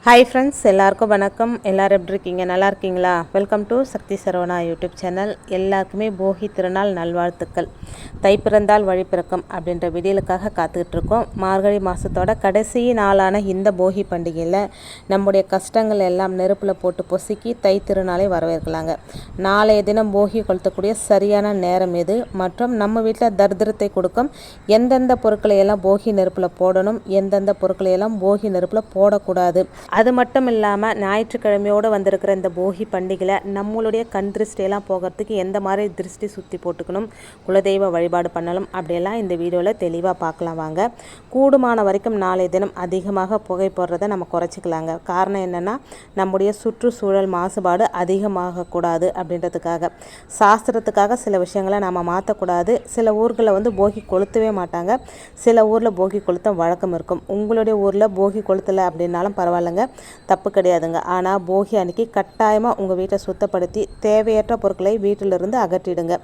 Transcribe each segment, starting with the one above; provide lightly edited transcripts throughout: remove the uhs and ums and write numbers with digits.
Hi friends, எல்லாருக்கும் வணக்கம். எல்லோரும் எப்படி இருக்கீங்க? நல்லா இருக்கீங்களா? Welcome to Sakthi Saravana YouTube channel. எல்லாருக்குமே போகி திருநாள் நல்வாழ்த்துக்கள். தை பிறந்தால் வழி பிறக்கும் அப்படின்ற வீடியோலுக்காக காத்துக்கிட்டு மார்கழி மாதத்தோட கடைசி நாளான இந்த போகி பண்டிகையில் நம்முடைய கஷ்டங்கள் எல்லாம் நெருப்பில் போட்டு பொசுக்கி தை திருநாளை வரவேற்கலாங்க. நாளைய தினம் போகி கொளுத்தக்கூடிய சரியான நேரம் எது மற்றும் நம்ம வீட்டில் தரித்திரத்தை கொடுக்கும் எந்தெந்த பொருட்களை எல்லாம் போகி நெருப்பில் போடணும், எந்தெந்த பொருட்களை எல்லாம் போகி நெருப்பில் போடக்கூடாது. அது மட்டும் இல்லாமல் ஞாயிற்றுக்கிழமையோடு வந்திருக்கிற இந்த போகி பண்டிகையில் நம்மளுடைய கண் திருஷ்டியெல்லாம் போகிறதுக்கு எந்த மாதிரி திருஷ்டி சுற்றி போட்டுக்கணும், குலதெய்வ வழிபாடு பண்ணணும் அப்படியெல்லாம் இந்த வீடியோவில் தெளிவாக பார்க்கலாம் வாங்க. கூடுமான வரைக்கும் நாளைய தினம் அதிகமாக புகை போடுறதை நம்ம குறைச்சிக்கலாங்க. காரணம் என்னென்னா, நம்முடைய சுற்றுச்சூழல் மாசுபாடு அதிகமாகக்கூடாது அப்படின்றதுக்காக. சாஸ்திரத்துக்காக சில விஷயங்களை நம்ம மாற்றக்கூடாது. சில ஊர்களில் போகி கொளுத்தவே மாட்டாங்க, சில ஊரில் போகி கொளுத்த வழக்கம் இருக்கும். உங்களுடைய ஊரில் போகி கொளுத்தலை அப்படின்னாலும் பரவாயில்லைங்க, தப்பு கிடையாதுங்க. ஆனால் போகி அன்னைக்கு கட்டாயமாக உங்கள் வீட்டை சுத்தப்படுத்தி தேவையற்ற பொருட்களை வீட்டிலிருந்து அகற்றிடுங்க.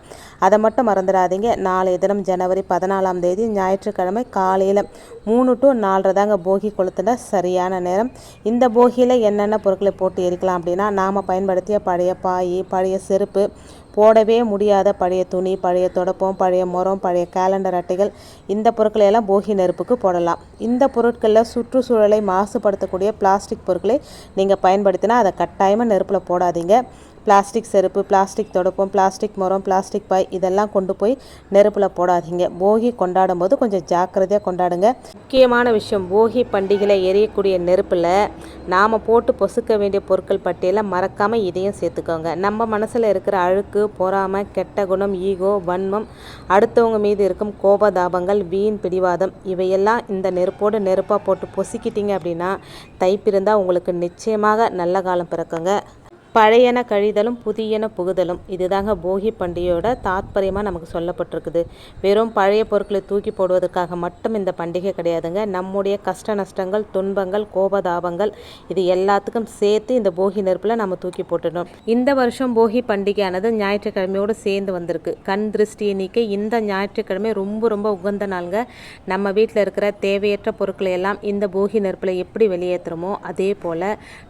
அதை மட்டும் மறந்துடாதீங்க. நாளைய தினம் ஜனவரி 14ஆம் தேதி ஞாயிற்றுக்கிழமை காலையில் 3 to 4 தாங்க போகி கொளுத்துன சரியான நேரம். இந்த போகியில் என்னென்ன பொருட்களை போட்டு எரிக்கலாம் அப்படின்னா, நாம் பயன்படுத்திய பழைய பாய், பழைய செருப்பு, போடவே முடியாத பழைய துணி, பழைய தொடப்பம், பழைய முறம், பழைய கேலண்டர் அட்டைகள், இந்த பொருட்களை எல்லாம் போகி நெருப்புக்கு போடலாம். இந்த பொருட்களில் சுற்றுச்சூழலை மாசுபடுத்தக்கூடிய பிளாஸ்டிக் பொருட்களை நீங்கள் பயன்படுத்தினா அதை கட்டாயமாக நெருப்பில் போடாதீங்க. பிளாஸ்டிக் செருப்பு, பிளாஸ்டிக் தொடப்பம், பிளாஸ்டிக் முறம், பிளாஸ்டிக் பாய் இதெல்லாம் கொண்டு போய் நெருப்பில் போடாதீங்க. போகி கொண்டாடும் போது கொஞ்சம் ஜாக்கிரதையாக கொண்டாடுங்க. முக்கியமான விஷயம், போகி பண்டிகையில் எரியக்கூடிய நெருப்பில் நாம் போட்டு பொசுக்க வேண்டிய பொருட்கள் பட்டியலை மறக்காமல் இதையும் சேர்த்துக்கோங்க. நம்ம மனசில் இருக்கிற அழுக்கு, பொறாமை, கெட்ட குணம், ஈகோ, வன்மம், அடுத்தவங்க மீது இருக்கும் கோபதாபங்கள், வீண் பிடிவாதம் இவையெல்லாம் இந்த நெருப்போடு நெருப்பாக போட்டு பொசுக்கிட்டீங்க அப்படின்னா தை பிறந்தால் உங்களுக்கு நிச்சயமாக நல்ல காலம் பிறக்குங்க. பழையன கழிதலும் புதியன புகுதலும், இதுதாங்க போகி பண்டிகையோட தாத்பரியமாக நமக்கு சொல்லப்பட்டிருக்குது. வெறும் பழைய பொருட்களை தூக்கி போடுவதற்காக மட்டும் இந்த பண்டிகை கிடையாதுங்க. நம்முடைய கஷ்ட நஷ்டங்கள், துன்பங்கள், கோபதாபங்கள் இது எல்லாத்துக்கும் சேர்த்து இந்த போகி நெருப்பில் நம்ம தூக்கி போட்டுடணும். இந்த வருஷம் போகி பண்டிகையானது ஞாயிற்றுக்கிழமையோடு சேர்ந்து வந்திருக்கு. கண் திருஷ்டியை நீக்க இந்த ஞாயிற்றுக்கிழமை ரொம்ப ரொம்ப உகந்த நாளுங்க. நம்ம வீட்டில் இருக்கிற தேவையற்ற பொருட்களை எல்லாம் இந்த போகி நெருப்பில் எப்படி வெளியேற்றுறோமோ அதே போல்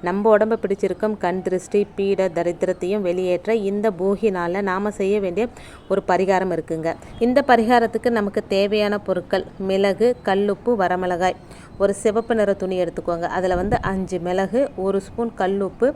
நம்ம உடம்பை பிடிச்சிருக்கும் கண் திருஷ்டி, பீட, தரித்திரத்தையும் வெளியேற்ற இந்த போகி நாளில் நாம் செய்ய வேண்டிய ஒரு பரிகாரம் இருக்குங்க. இந்த பரிகாரத்துக்கு நமக்கு தேவையான பொருட்கள் மிளகு, கல்லுப்பு, வரமிளகாய், ஒரு சிவப்பு நிற துணி எடுத்துக்கோங்க. அதில் 5 மிளகு, 1 ஸ்பூன் கல்லுப்பு,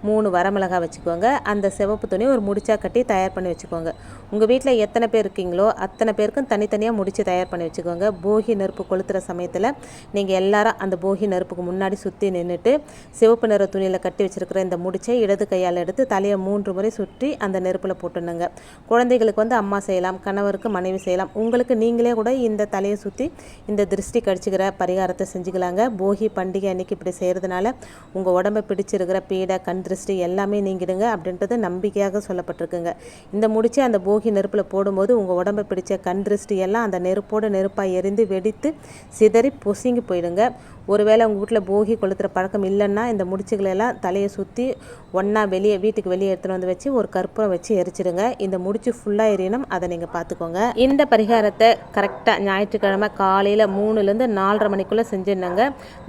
3 வரமிளகாய் வச்சுக்கோங்க. அந்த சிவப்பு துணி ஒரு முடிச்சா கட்டி தயார் பண்ணி வச்சுக்கோங்க. உங்கள் வீட்டில் எத்தனை பேர் இருக்கீங்களோ அத்தனை பேருக்கும் தனித்தனியாக முடிச்சு தயார் பண்ணி வச்சுக்கோங்க. போகி நெருப்பு கொளுத்துற சமயத்தில் நீங்கள் எல்லாரும் அந்த போகி நெருப்புக்கு முன்னாடி சுற்றி நின்றுட்டு சிவப்பு நிற துணியில் கட்டி வச்சுருக்கிற இந்த முடிச்சை இடது கையால் எடுத்து தலையை 3 முறை சுற்றி அந்த நெருப்பில் போட்டுணுங்க. குழந்தைகளுக்கு அம்மா செய்யலாம், கணவருக்கு மனைவி செய்யலாம். உங்களுக்கு நீங்களே கூட இந்த தலையை சுற்றி இந்த திருஷ்டி கடிச்சுக்கிற பரிகாரத்தை செஞ்சுக்கலாங்க. போகி பண்டிகை அன்னைக்கு இப்படி செய்கிறதுனால உங்கள் உடம்பை பிடிச்சிருக்கிற பீடை, கண் திருஷ்டி எல்லாமே நீங்கிடுங்க அப்படின்றது நம்பிக்கையாக சொல்லப்பட்டிருக்குங்க. இந்த முடிச்சு அந்த போகி நெருப்பில் போடும்போது உங்கள் உடம்பை பிடிச்ச கண் திருஷ்டி எல்லாம் அந்த நெருப்போடு நெருப்பாக எரிந்து வெடித்து சிதறி பொசுங்கி போயிடுங்க. ஒருவேளை உங்கள் வீட்டில் போகி கொளுத்துற பழக்கம் இல்லைன்னா இந்த முடிச்சுகளை எல்லாம் தலையை சுற்றி ஒன்றா வீட்டுக்கு வெளியே எடுத்துகிட்டு வச்சு ஒரு கற்பூரம் வச்சு எரிச்சிடுங்க. இந்த முடிச்சு ஃபுல்லாக எரியணும், அதை நீங்கள் பார்த்துக்கோங்க. இந்த பரிகாரத்தை கரெக்டாக ஞாயிற்றுக்கிழமை காலையில் 3லேருந்து 4:30 மணிக்குள்ளே செஞ்சிருந்தாங்க.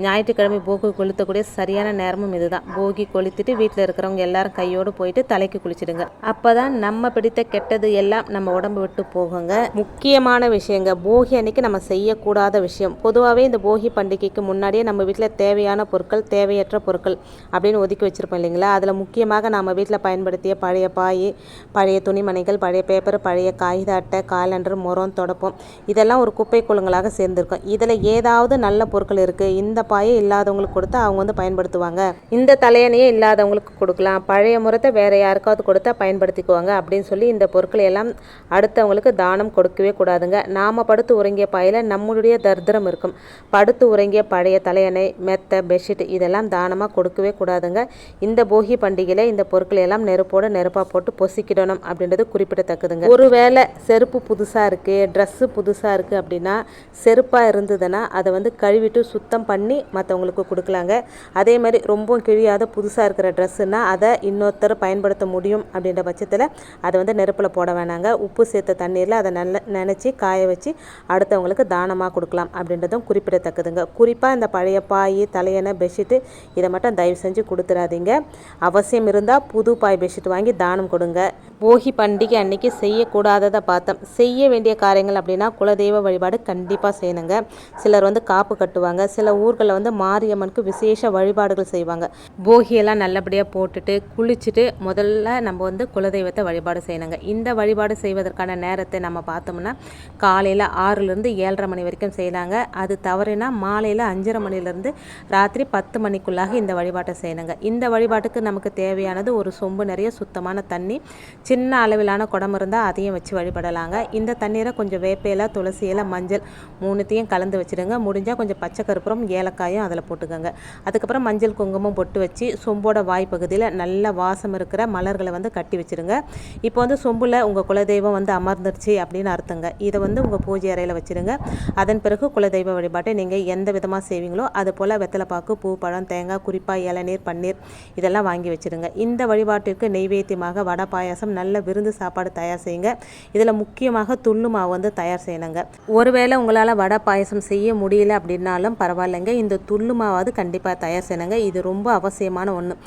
ஞாயிற்றுக்கிழமை போகி கொளுத்தக்கூடிய சரியான நேரமும் இதுதான். போகி கொளுத்திட்டு வீட்டில் இருக்கிறவங்க எல்லாரும் கையோடு போயிட்டு தலைக்கு குளிச்சிடுங்க. அப்போ தான் நம்ம பிடித்த கெட்டது எல்லாம் நம்ம உடம்பு விட்டு போகுங்க. முக்கியமான விஷயங்க, போகி அன்னைக்கு நம்ம செய்யக்கூடாத விஷயம். பொதுவாகவே இந்த போகி பண்டிகைக்கு முன்னாடியே நம்ம வீட்டில் தேவையான பொருட்கள், தேவையற்ற பொருட்கள் அப்படின்னு ஒதுக்கி வச்சுருப்போம் இல்லைங்களா. அதில் முக்கியமாக நம்ம வீட்டில் பயன்படுத்திய பழைய பாய், பழைய துணிமணிகள், பழைய பேப்பர், பழைய காகித அட்டை, காலண்டர், முறம், தொடப்பம் இதெல்லாம் ஒரு குப்பை குளங்களாக சேர்ந்துருக்கும். இதில் ஏதாவது நல்ல பொருட்கள் இருக்குது, இந்த பாயை இல்லாதவங்களுக்கு கொடுத்தா அவங்க பயன்படுத்துவாங்க, இந்த தலையணையே இல்லாதவங்களுக்கு கொடுக்கலாம், பழைய முறத்தை வேறு யாருக்காவது கொடுத்தா பயன்படுத்திக்குவாங்க அப்படின்னு சொல்லி இந்த பொருட்களை எல்லாம் அடுத்தவங்களுக்கு தானம் கொடுக்கவே கூடாதுங்க. நாம் படுத்து உறங்கிய பாயில் நம்மளுடைய தரித்திரம் இருக்கும். படுத்து உறங்கிய பழைய தலையணை, மெத்தை, பெட்ஷீட் இதெல்லாம் தானமாக கொடுக்கவே கூடாதுங்க. இந்த போகி பண்டிகையில் இந்த பொருட்களை எல்லாம் நெருப்போடு நெருப்பாக போட்டு பொசிக்கிடணும் அப்படின்றது குறிப்பிடத்தக்கதுங்க. ஒருவேளை செருப்பு புதுசாக இருக்குது, ட்ரெஸ்ஸு புதுசாக இருக்குது அப்படின்னா செருப்பாக இருந்ததுன்னா அதை கழுவிட்டு சுத்தம் பண்ணி மற்றவங்களுக்கு கொடுக்கலாங்க. அதே மாதிரி ரொம்ப கிழியாத புதுசாக இருக்கிற ட்ரெஸ்ஸுன்னா அதை இன்னொருத்தர் பயன்படுத்த முடியும் அப்படின்ற பட்சத்தில் அதை நெருப்பில் போட வேணாங்க. உப்பு சேர்த்த தண்ணீரில் அதை நல்லா நினச்சி காய வச்சு அடுத்தவங்களுக்கு தானமாக கொடுக்கலாம் அப்படின்றதும் குறிப்பிடத்தக்கதுங்க. குறிப்பாக அந்த பழைய பாய், தலையணை, பெட்ஷீட்டு இதை மட்டும் தயவு செஞ்சு கொடுத்துடாதீங்க. அவசியம் இருந்தால் புது பாய் பெட்ஷீட் வாங்கி தானம் கொடுங்க. போகி பண்டிகை அன்னைக்கு செய்யக்கூடாததை பார்த்தோம். செய்ய வேண்டிய காரியங்கள் அப்படின்னா குலதெய்வ வழிபாடு கண்டிப்பாக செய்யணுங்க. சிலர் காப்பு கட்டுவாங்க. சில ஊர்களில் மாரியம்மனுக்கு விசேஷ வழிபாடுகள் செய்வாங்க. போகியெல்லாம் நல்லபடியாக போட்டுட்டு குளிச்சுட்டு முதல்ல நம்ம குலதெய்வத்தை வழிபாடு செய்யணுங்க. இந்த வழிபாடு செய்வதற்கான நேரத்தை நம்ம பார்த்தோம்னா காலையில் 6லேருந்து 7:30 மணி வரைக்கும் செய்யலாங்க. அது தவறுனா மாலையில் 5:30 மணிலேருந்து ராத்திரி 10 மணிக்குள்ளாக இந்த வழிபாட்டை செய்யணுங்க. இந்த வழிபாட்டுக்கு நமக்கு தேவையானது ஒரு சொம்பு நிறைய சுத்தமான தண்ணி, சின்ன அளவிலான குடம் இருந்தால் அதையும் வச்சு வழிபடலாங்க. இந்த தண்ணீரை கொஞ்சம் வேப்பையில, துளசி இலை, மஞ்சள் 3த்தையும் கலந்து வச்சுடுங்க. முடிஞ்சால் கொஞ்சம் பச்சை கற்பூரம், ஏலக்காயும் அதில் போட்டுக்கோங்க. அதுக்கப்புறம் மஞ்சள் குங்குமம் பொட்டு வச்சு சொம்போட வாய்ப்பகுதியில் நல்ல வாசம் இருக்கிற மலர்களை கட்டி வச்சுருங்க. இப்போ சொம்பில் உங்கள் குலதெய்வம் அமர்ந்துருச்சு அப்படின்னு அர்த்தங்க. இதை உங்கள் பூஜை அறையில் வச்சுருங்க. அதன் பிறகு குலதெய்வ வழிபாட்டை நீங்கள் எந்த விதமாக செய்வீங்களோ அது போல் வெத்தலைப்பாக்கு, பூ, பழம், தேங்காய், குறிப்பாக இளநீர், பன்னீர் இதெல்லாம் வாங்கி வச்சுருங்க. இந்த வழிபாட்டிற்கு நெய்வேத்தியமாக வடை, பாயாசம், நல்ல விருந்து சாப்பாடு தயார் செய்யுங்க. இதில் முக்கியமாக துள்ளு மாவு தயார் செய்யணுங்க. ஒருவேளை உங்களால் வடை, பாயாசம் செய்ய முடியல அப்படின்னாலும் பரவாயில்லைங்க, இந்த துள்ளு மாவாவது கண்டிப்பாக தயார் செய்யணுங்க. இது ரொம்ப அவசியமான ஒன்று.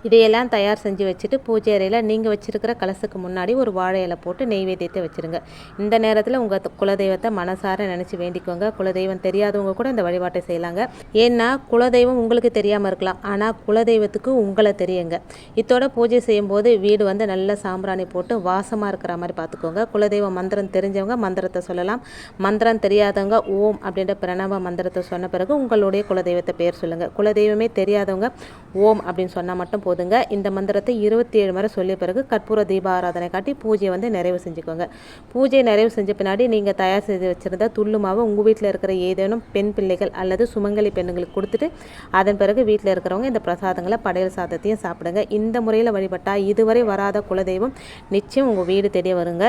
இதையெல்லாம் தயார் செஞ்சு வச்சுட்டு பூஜை அறையில் நீங்கள் வச்சுருக்கிற கலசுக்கு முன்னாடி ஒரு வாழை இலை போட்டு நெய்வேத்தியத்தை வச்சுருங்க. இந்த நேரத்தில் உங்கள் குலதெய்வத்தை மனசார நினச்சி வேண்டிக்கோங்க. குலதெய்வம் தெரியாதவங்க கூட இந்த வழிபாட்டை செய்யலாங்க. ஏன்னா குலதெய்வம் உங்களுக்கு தெரியாமல் இருக்கலாம், ஆனால் குலதெய்வத்துக்கு உங்களை தெரியுங்க. இத்தோட பூஜை செய்யும்போது வீடு நல்ல சாம்பிராணி போட்டு வாசமாக இருக்கிற மாதிரி பார்த்துக்கோங்க. குலதெய்வ மந்திரம் தெரிஞ்சவங்க மந்திரத்தை சொல்லலாம். மந்திரம் தெரியாதவங்க ஓம் அப்படின்ற பிரணவ மந்திரத்தை சொன்ன பிறகு உங்களுடைய குலதெய்வத்தை பேர் சொல்லுங்கள். குலதெய்வமே தெரியாதவங்க ஓம் அப்படின்னு சொன்னால் மட்டும் போதுங்க. இந்த மந்திரத்தை 27 முறை சொல்லிய பிறகு கற்பூர தீப ஆராதனை காட்டி பூஜையை நிறைவு செஞ்சுக்கோங்க. பூஜை நிறைவு செஞ்ச பின்னாடி நீங்கள் தயார் செய்து வச்சுருந்த துள்ளு மாவை உங்கள் வீட்டில் இருக்கிற ஏதேனும் பெண் பிள்ளைகள் அல்லது சுமங்கலி பெண்ணுங்களுக்கு கொடுத்துட்டு அதன் பிறகு வீட்டில் இருக்கிறவங்க இந்த பிரசாதங்களை படையல் சாதத்தையும் சாப்பிடுங்க. இந்த முறையில் வழிபட்டால் இதுவரை வராத குலதெய்வம் நிச்சயம் உங்கள் வீடு தேடி வருங்க.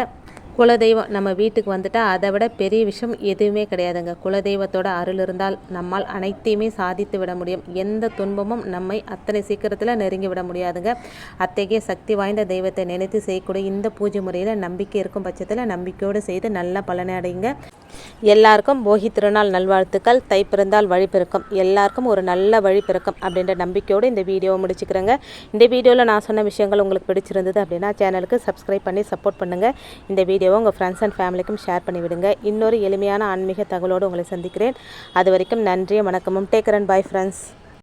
குலதெய்வம் நம்ம வீட்டுக்கு வந்துட்டால் அதை விட பெரிய விஷயம் எதுவுமே கிடையாதுங்க. குலதெய்வத்தோட அருள் இருந்தால் நம்மால் அனைத்தையுமே சாதித்து விட முடியும். எந்த துன்பமும் நம்மை அத்தனை சீக்கிரத்தில் நெருங்கி விட முடியாதுங்க. அத்தகைய சக்தி வாய்ந்த தெய்வத்தை நினைத்து செய்யக்கூடிய இந்த பூஜை முறையில் நம்பிக்கை இருக்கும் பட்சத்தில் நம்பிக்கையோடு செய்து நல்ல பலனை அடையுங்க. எல்லாருக்கும் போகி திருநாள் நல்வாழ்த்துக்கள். தை பிறந்தால் வழி பிறக்கும். எல்லாருக்கும் ஒரு நல்ல வழி பிறக்கும் அப்படின்ற நம்பிக்கையோடு இந்த வீடியோவை முடிச்சுக்கிறேங்க. இந்த வீடியோவில் நான் சொன்ன விஷயங்கள் உங்களுக்கு பிடிச்சிருந்தது அப்படின்னா சேனலுக்கு சப்ஸ்கிரைப் பண்ணி சப்போர்ட் பண்ணுங்கள். இந்த வீடியோவை உங்கள் ஃப்ரெண்ட்ஸ் அண்ட் ஃபேமிலிக்கும் ஷேர் பண்ணிவிடுங்க. இன்னொரு எளிமையான ஆன்மீக தகவலோடு உங்களை சந்திக்கிறேன். அது வரைக்கும் நன்றி, வணக்கமும். Take care and bye friends.